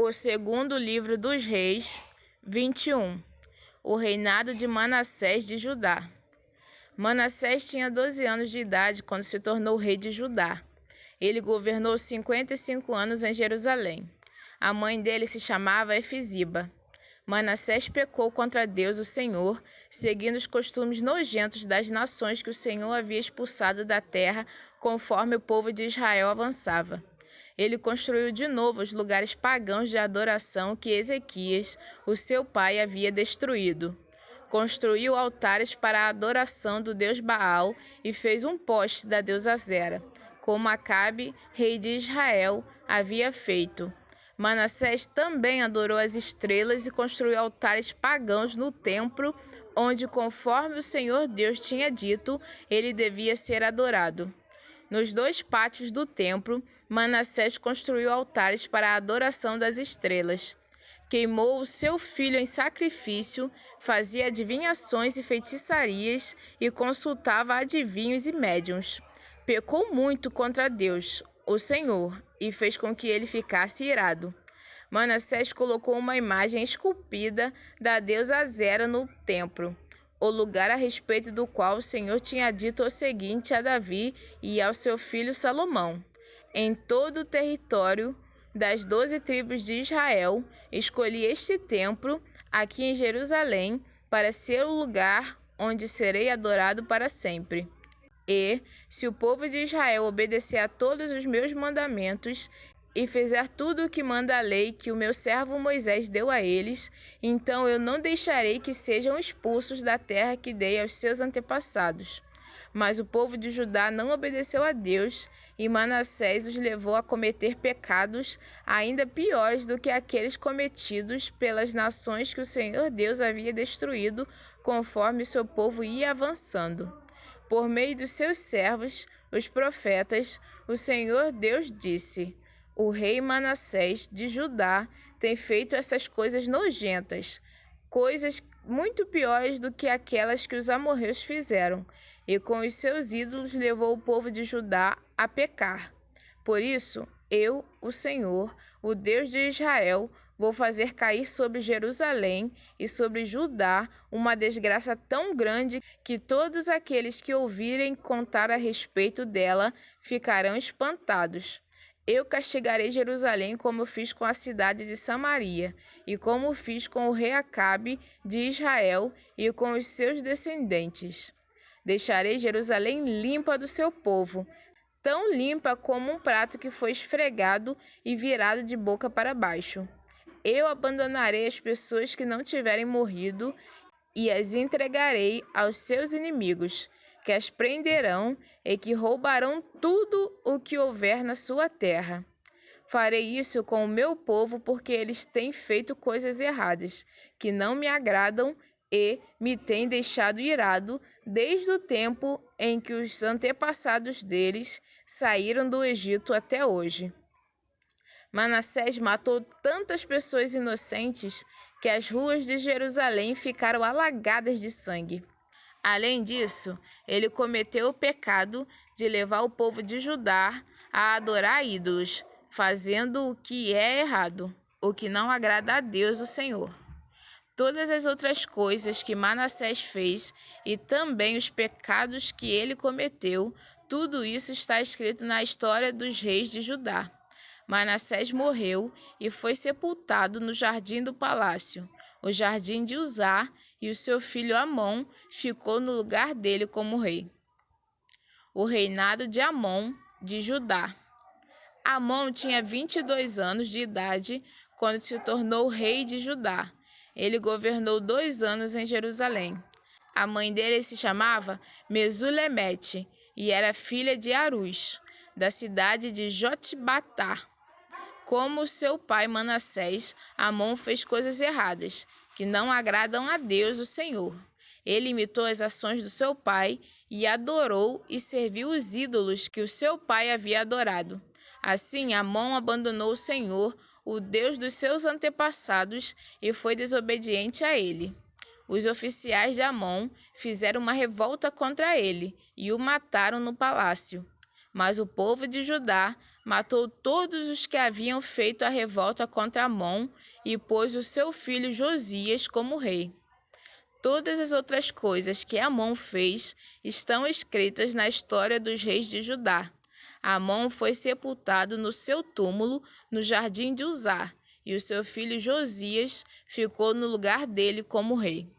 O segundo livro dos Reis, 21. O reinado de Manassés de Judá. Manassés tinha 12 anos de idade quando se tornou rei de Judá. Ele governou 55 anos em Jerusalém. A mãe dele se chamava Efiziba. Manassés pecou contra Deus, o Senhor, seguindo os costumes nojentos das nações que o Senhor havia expulsado da terra conforme o povo de Israel avançava. Ele construiu de novo os lugares pagãos de adoração que Ezequias, o seu pai, havia destruído. Construiu altares para a adoração do deus Baal e fez um poste da deusa Zera, como Acabe, rei de Israel, havia feito. Manassés também adorou as estrelas e construiu altares pagãos no templo, onde, conforme o Senhor Deus tinha dito, ele devia ser adorado. Nos 2 pátios do templo, Manassés construiu altares para a adoração das estrelas. Queimou o seu filho em sacrifício, fazia adivinhações e feitiçarias e consultava adivinhos e médiuns. Pecou muito contra Deus, o Senhor, e fez com que ele ficasse irado. Manassés colocou uma imagem esculpida da deusa Zera no templo, o lugar a respeito do qual o Senhor tinha dito o seguinte a Davi e ao seu filho Salomão: em todo o território das 12 tribos de Israel, escolhi este templo, aqui em Jerusalém, para ser o lugar onde serei adorado para sempre. E, se o povo de Israel obedecer a todos os meus mandamentos e fizer tudo o que manda a lei que o meu servo Moisés deu a eles, então eu não deixarei que sejam expulsos da terra que dei aos seus antepassados. Mas o povo de Judá não obedeceu a Deus, e Manassés os levou a cometer pecados ainda piores do que aqueles cometidos pelas nações que o Senhor Deus havia destruído, conforme o seu povo ia avançando. Por meio dos seus servos, os profetas, o Senhor Deus disse: o rei Manassés de Judá tem feito essas coisas nojentas, coisas muito piores do que aquelas que os amorreus fizeram, e com os seus ídolos levou o povo de Judá a pecar. Por isso, eu, o Senhor, o Deus de Israel, vou fazer cair sobre Jerusalém e sobre Judá uma desgraça tão grande que todos aqueles que ouvirem contar a respeito dela ficarão espantados. Eu castigarei Jerusalém como fiz com a cidade de Samaria, e como fiz com o rei Acabe de Israel e com os seus descendentes. Deixarei Jerusalém limpa do seu povo, tão limpa como um prato que foi esfregado e virado de boca para baixo. Eu abandonarei as pessoas que não tiverem morrido e as entregarei aos seus inimigos, que as prenderão e que roubarão tudo o que houver na sua terra. Farei isso com o meu povo porque eles têm feito coisas erradas, que não me agradam e me têm deixado irado desde o tempo em que os antepassados deles saíram do Egito até hoje. Manassés matou tantas pessoas inocentes que as ruas de Jerusalém ficaram alagadas de sangue. Além disso, ele cometeu o pecado de levar o povo de Judá a adorar ídolos, fazendo o que é errado, o que não agrada a Deus, o Senhor. Todas as outras coisas que Manassés fez e também os pecados que ele cometeu, tudo isso está escrito na história dos reis de Judá. Manassés morreu e foi sepultado no jardim do palácio, o jardim de Uzá, e o seu filho Amon ficou no lugar dele como rei. O reinado de Amon de Judá. Amon tinha 22 anos de idade quando se tornou rei de Judá. Ele governou 2 anos em Jerusalém. A mãe dele se chamava Mesulemete e era filha de Arus, da cidade de Jotbatá. Como seu pai Manassés, Amon fez coisas erradas, que não agradam a Deus, o Senhor. Ele imitou as ações do seu pai e adorou e serviu os ídolos que o seu pai havia adorado. Assim, Amon abandonou o Senhor, o Deus dos seus antepassados, e foi desobediente a ele. Os oficiais de Amon fizeram uma revolta contra ele e o mataram no palácio. Mas o povo de Judá matou todos os que haviam feito a revolta contra Amon e pôs o seu filho Josias como rei. Todas as outras coisas que Amon fez estão escritas na história dos reis de Judá. Amon foi sepultado no seu túmulo no jardim de Uzá, e o seu filho Josias ficou no lugar dele como rei.